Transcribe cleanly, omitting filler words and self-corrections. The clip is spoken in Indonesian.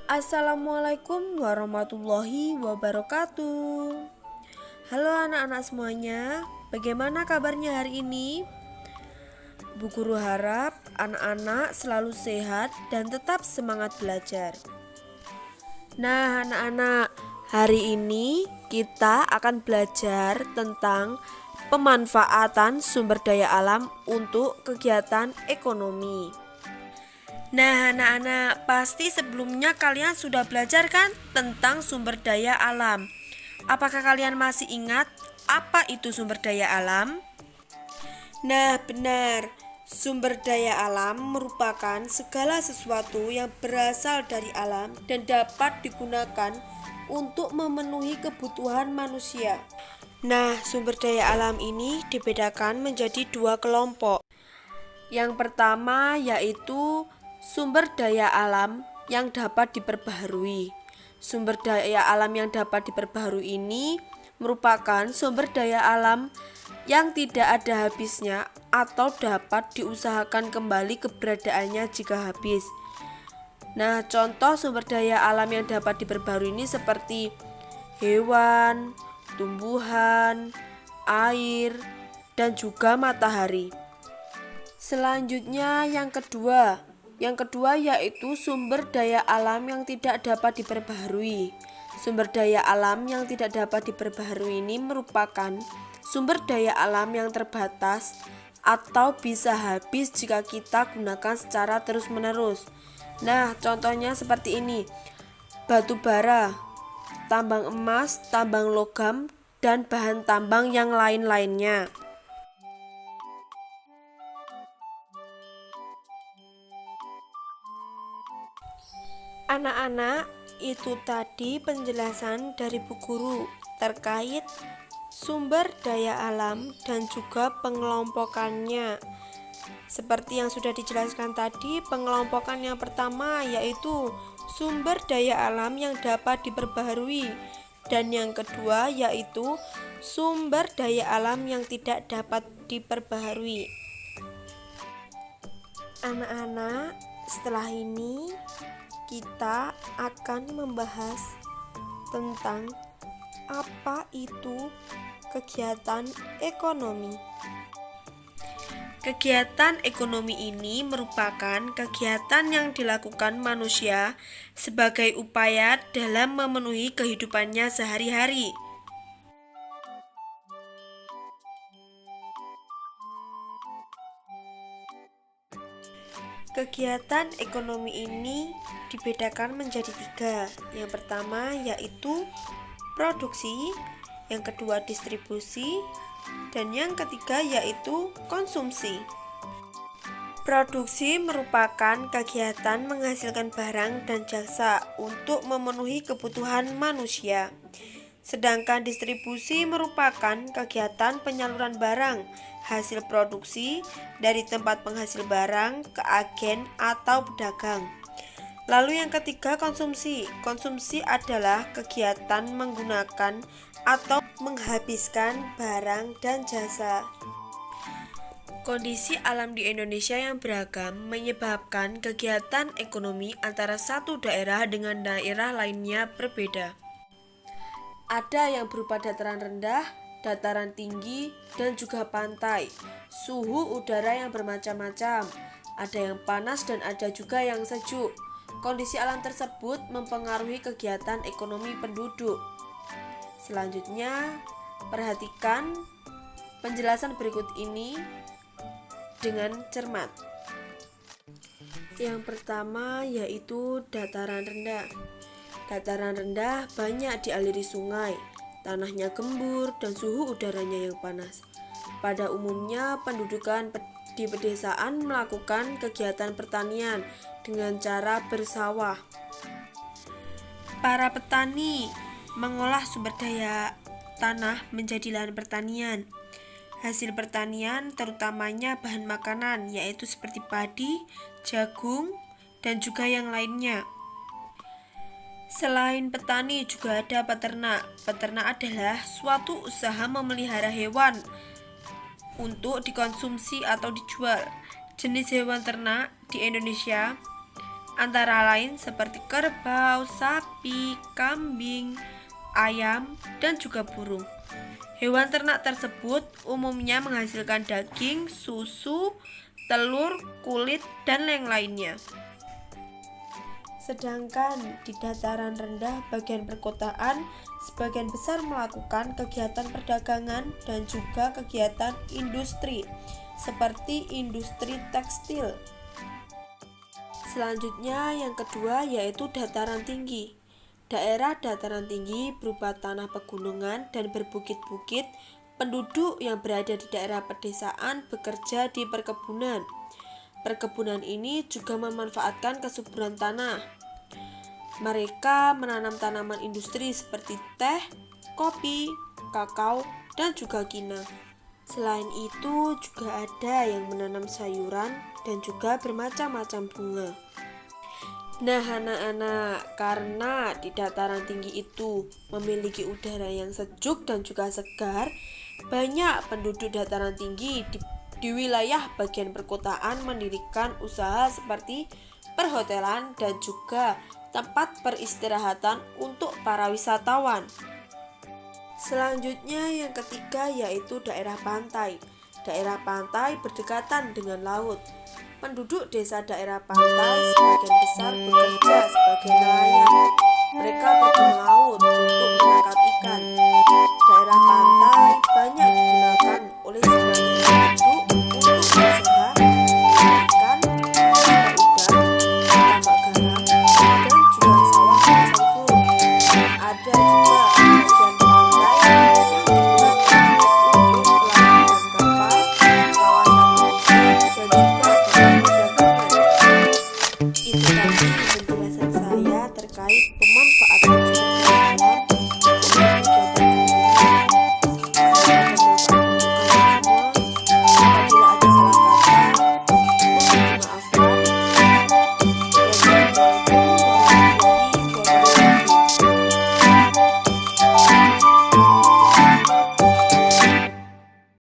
Assalamualaikum warahmatullahi wabarakatuh. Halo anak-anak semuanya, bagaimana kabarnya hari ini? Bu Guru harap anak-anak selalu sehat dan tetap semangat belajar. Nah anak-anak, hari ini kita akan belajar tentang pemanfaatan sumber daya alam untuk kegiatan ekonomi. Nah anak-anak, pasti sebelumnya kalian sudah belajar kan tentang sumber daya alam. Apakah kalian masih ingat apa itu sumber daya alam? Nah benar, sumber daya alam merupakan segala sesuatu yang berasal dari alam dan dapat digunakan untuk memenuhi kebutuhan manusia. Nah, sumber daya alam ini dibedakan menjadi dua kelompok. Yang pertama yaitu sumber daya alam yang dapat diperbaharui. Sumber daya alam yang dapat diperbaharui ini merupakan sumber daya alam yang tidak ada habisnya atau dapat diusahakan kembali keberadaannya jika habis. Nah, contoh sumber daya alam yang dapat diperbaharui ini seperti hewan, tumbuhan, air, dan juga matahari. Selanjutnya yang kedua yaitu sumber daya alam yang tidak dapat diperbaharui. Sumber daya alam yang tidak dapat diperbaharui ini merupakan sumber daya alam yang terbatas atau bisa habis jika kita gunakan secara terus-menerus. Nah, contohnya seperti ini: batu bara, tambang emas, tambang logam, dan bahan tambang yang lain-lainnya. Anak-anak, itu tadi penjelasan dari Bu Guru terkait sumber daya alam dan juga pengelompokannya. Seperti yang sudah dijelaskan tadi, pengelompokan yang pertama yaitu sumber daya alam yang dapat diperbaharui, dan yang kedua yaitu sumber daya alam yang tidak dapat diperbaharui. Anak-anak, setelah ini kita akan membahas tentang apa itu kegiatan ekonomi. Kegiatan ekonomi ini merupakan kegiatan yang dilakukan manusia sebagai upaya dalam memenuhi kehidupannya sehari-hari. Kegiatan ekonomi ini dibedakan menjadi tiga. Yang pertama yaitu produksi, yang kedua distribusi, dan yang ketiga yaitu konsumsi. Produksi merupakan kegiatan menghasilkan barang dan jasa untuk memenuhi kebutuhan manusia. Sedangkan distribusi merupakan kegiatan penyaluran barang hasil produksi dari tempat penghasil barang ke agen atau pedagang. Lalu yang ketiga konsumsi. Konsumsi adalah kegiatan menggunakan atau menghabiskan barang dan jasa. Kondisi alam di Indonesia yang beragam menyebabkan kegiatan ekonomi antara satu daerah dengan daerah lainnya berbeda. Ada yang berupa dataran rendah, dataran tinggi, dan juga pantai. Suhu udara yang bermacam-macam, ada yang panas dan ada juga yang sejuk. Kondisi alam tersebut mempengaruhi kegiatan ekonomi penduduk. Selanjutnya, perhatikan penjelasan berikut ini dengan cermat. Yang pertama yaitu dataran rendah. Dataran rendah banyak dialiri sungai, tanahnya gembur, dan suhu udaranya yang panas. Pada umumnya, pendudukan di pedesaan melakukan kegiatan pertanian dengan cara bersawah. Para petani mengolah sumber daya tanah menjadi lahan pertanian. Hasil pertanian terutamanya bahan makanan, yaitu seperti padi, jagung, dan juga yang lainnya. Selain petani juga ada peternak. Peternak adalah suatu usaha memelihara hewan untuk dikonsumsi atau dijual. Jenis hewan ternak di Indonesia antara lain seperti kerbau, sapi, kambing, ayam, dan juga burung. Hewan ternak tersebut umumnya menghasilkan daging, susu, telur, kulit, dan yang lainnya. Sedangkan di dataran rendah bagian perkotaan, sebagian besar melakukan kegiatan perdagangan dan juga kegiatan industri, seperti industri tekstil. Selanjutnya yang kedua yaitu dataran tinggi. Daerah dataran tinggi berupa tanah pegunungan dan berbukit-bukit. Penduduk yang berada di daerah pedesaan bekerja di perkebunan. Perkebunan ini juga memanfaatkan kesuburan tanah. Mereka menanam tanaman industri seperti teh, kopi, kakao, dan juga kina. Selain itu juga ada yang menanam sayuran dan juga bermacam-macam bunga. Nah anak-anak, karena di dataran tinggi itu memiliki udara yang sejuk dan juga segar, banyak penduduk dataran tinggi di wilayah bagian perkotaan mendirikan usaha seperti perhotelan dan juga tempat peristirahatan untuk para wisatawan. Selanjutnya yang ketiga yaitu daerah pantai. Daerah pantai berdekatan dengan laut. Penduduk desa daerah pantai sebagian besar bekerja sebagai nelayan. Mereka pergi ke laut untuk menangkap ikan. Daerah pantai banyak digunakan oleh sebagian